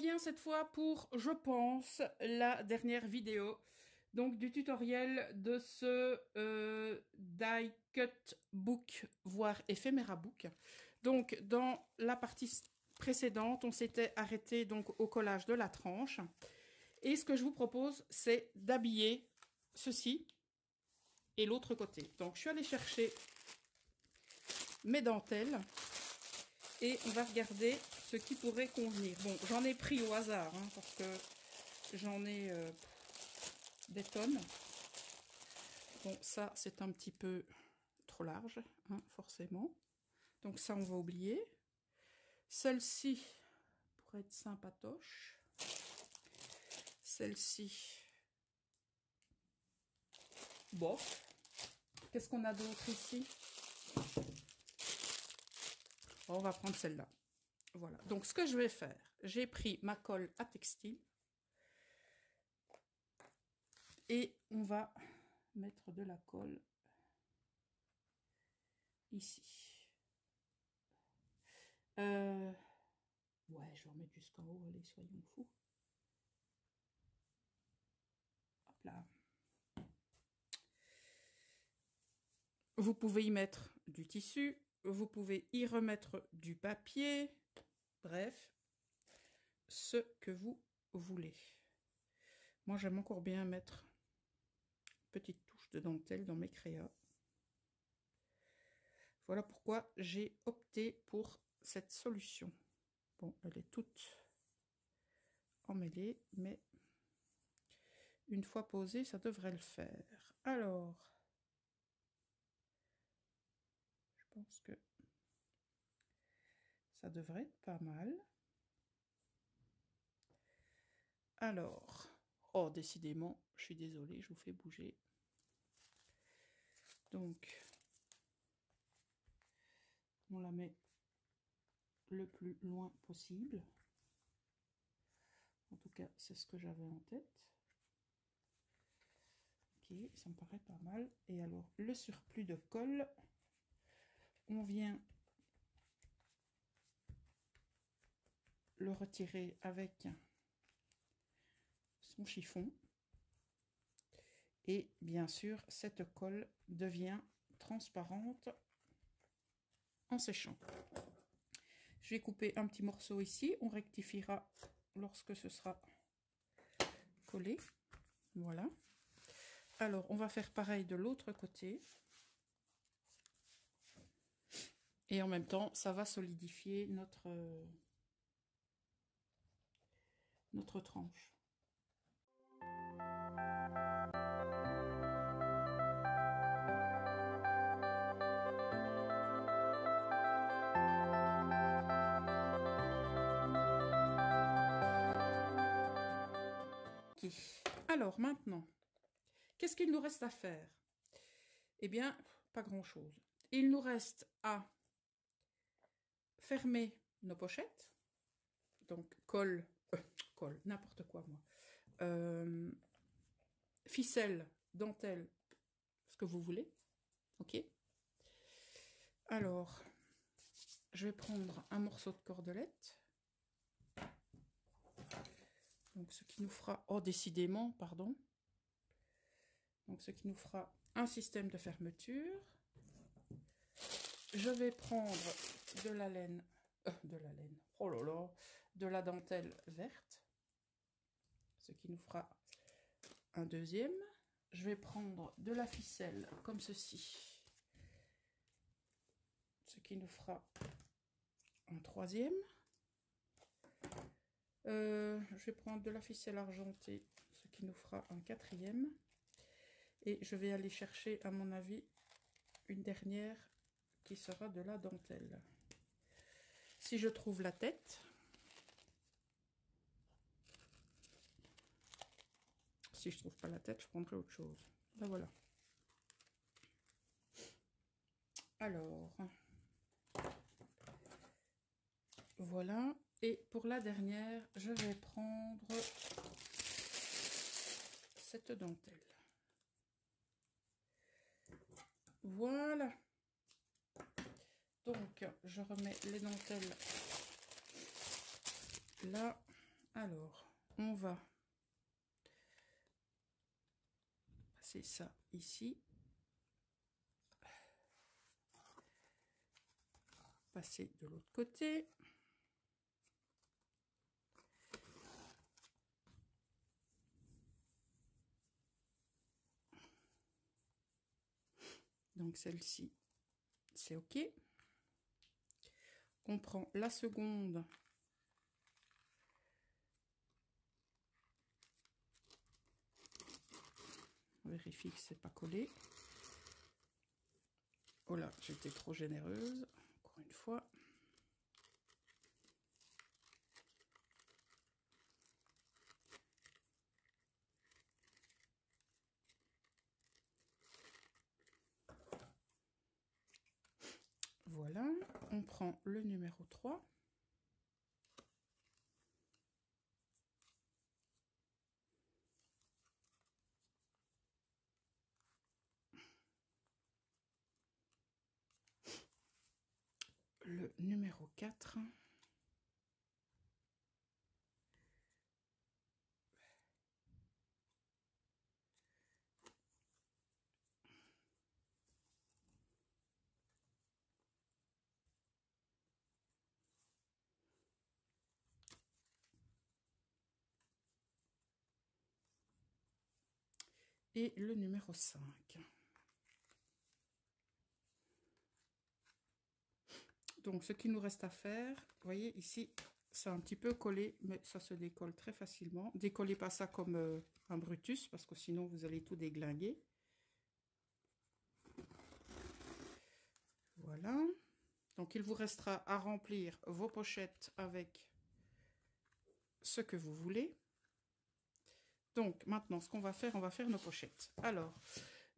revient cette fois pour, je pense, la dernière vidéo. Donc du tutoriel de ce die cut book, voire ephemera book. Donc dans la partie précédente, on s'était arrêté donc au collage de la tranche. Et ce que je vous propose, c'est d'habiller ceci et l'autre côté. Donc je suis allée chercher mes dentelles et on va regarder ce qui pourrait convenir. Bon, j'en ai pris au hasard hein, parce que j'en ai des tonnes. Bon, ça c'est un petit peu trop large, hein, forcément. Donc ça on va oublier. Celle-ci pourrait être sympatoche. Celle-ci, bof. Qu'est-ce qu'on a d'autre ici? On va prendre celle-là. Voilà. Donc, ce que je vais faire, j'ai pris ma colle à textile. Et on va mettre de la colle ici. Ouais, je vais en mettre jusqu'en haut. Allez, soyons fous. Hop là. Vous pouvez y mettre du tissu. Vous pouvez y remettre du papier. Bref, ce que vous voulez. Moi, j'aime encore bien mettre une petite touche de dentelle dans mes créas. Voilà pourquoi j'ai opté pour cette solution. Bon, elle est toute emmêlée, mais une fois posée, ça devrait le faire. Alors, je pense que ça devrait être pas mal. Alors, oh, décidément, je suis désolée, je vous fais bouger. Donc, on la met le plus loin possible. En tout cas, c'est ce que j'avais en tête. Ok, ça me paraît pas mal. Et alors, le surplus de colle, on vient le retirer avec son chiffon. Et bien sûr, cette colle devient transparente en séchant. Je vais couper un petit morceau ici. On rectifiera lorsque ce sera collé. Voilà. Alors, on va faire pareil de l'autre côté. Et en même temps, ça va solidifier notre tranche. Alors maintenant, qu'est-ce qu'il nous reste à faire? Eh bien, pas grand-chose. Il nous reste à fermer nos pochettes. Donc, colle, n'importe quoi moi. Ficelle, dentelle, ce que vous voulez. Ok. Alors, je vais prendre un morceau de cordelette. Donc, ce qui nous fera... Oh, décidément, pardon. Donc, ce qui nous fera un système de fermeture. Je vais prendre de la laine... oh là là, de la dentelle verte. Ce qui nous fera un deuxième. Je vais prendre de la ficelle comme ceci. Ce qui nous fera un troisième. Je vais prendre de la ficelle argentée, ce qui nous fera un quatrième. Et je vais aller chercher, à mon avis, une dernière qui sera de la dentelle. Si je trouve la tête, si je trouve pas la tête, je prendrai autre chose. Ben voilà. Alors, voilà. Et pour la dernière, je vais prendre cette dentelle. Voilà. Donc, je remets les dentelles là. Alors, on va passer ça ici. Passer de l'autre côté. Donc celle-ci, c'est OK. On prend la seconde. On vérifie que c'est pas collé. Oh là, j'étais trop généreuse. Encore une fois. Voilà, on prend le numéro 3. Le numéro 4. Et le numéro 5. Donc, ce qu'il nous reste à faire, vous voyez ici, c'est un petit peu collé, mais ça se décolle très facilement. Décollez pas ça comme un Brutus, parce que sinon, vous allez tout déglinguer. Voilà. Donc, il vous restera à remplir vos pochettes avec ce que vous voulez. Donc, maintenant, ce qu'on va faire, on va faire nos pochettes. Alors,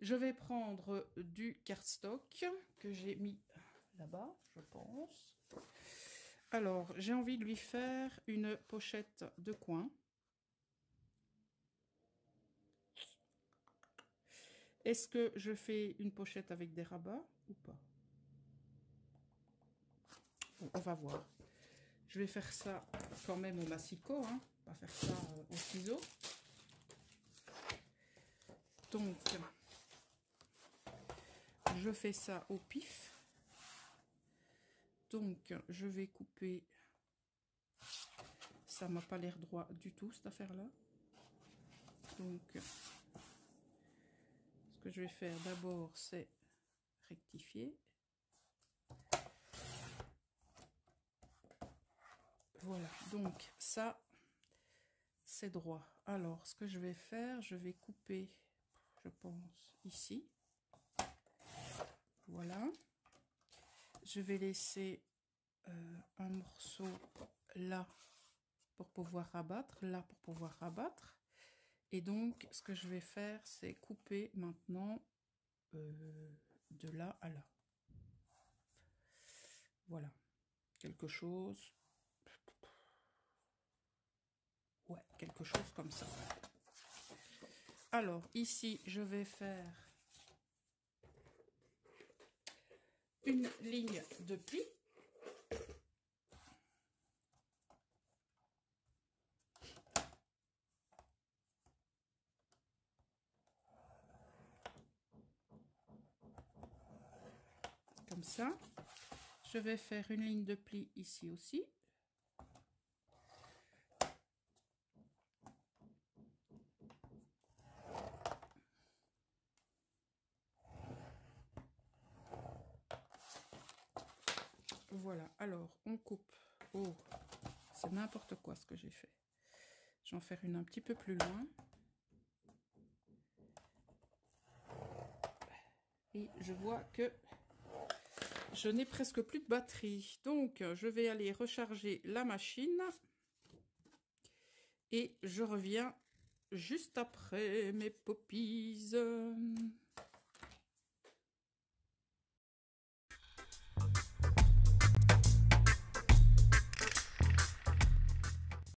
je vais prendre du cardstock que j'ai mis là-bas, je pense. Alors, j'ai envie de lui faire une pochette de coin. Est-ce que je fais une pochette avec des rabats ou pas? Bon, on va voir. Je vais faire ça quand même au massicot, hein. On va faire ça au ciseau. Donc, je fais ça au pif. Donc, je vais couper. Ça m'a pas l'air droit du tout, cette affaire-là. Donc, ce que je vais faire d'abord, c'est rectifier. Voilà, donc ça, c'est droit. Alors, ce que je vais faire, je vais couper, je pense, ici. Voilà. Je vais laisser un morceau là pour pouvoir rabattre, là pour pouvoir rabattre. Et donc, ce que je vais faire, c'est couper maintenant de là à là. Voilà. Quelque chose... Ouais, quelque chose comme ça. Alors, ici, je vais faire une ligne de pli. Comme ça. Je vais faire une ligne de pli ici aussi. Voilà, alors on coupe. Oh, c'est n'importe quoi ce que j'ai fait. Je vais en faire une un petit peu plus loin. Et je vois que je n'ai presque plus de batterie. Donc, je vais aller recharger la machine. Et je reviens juste après mes poppies.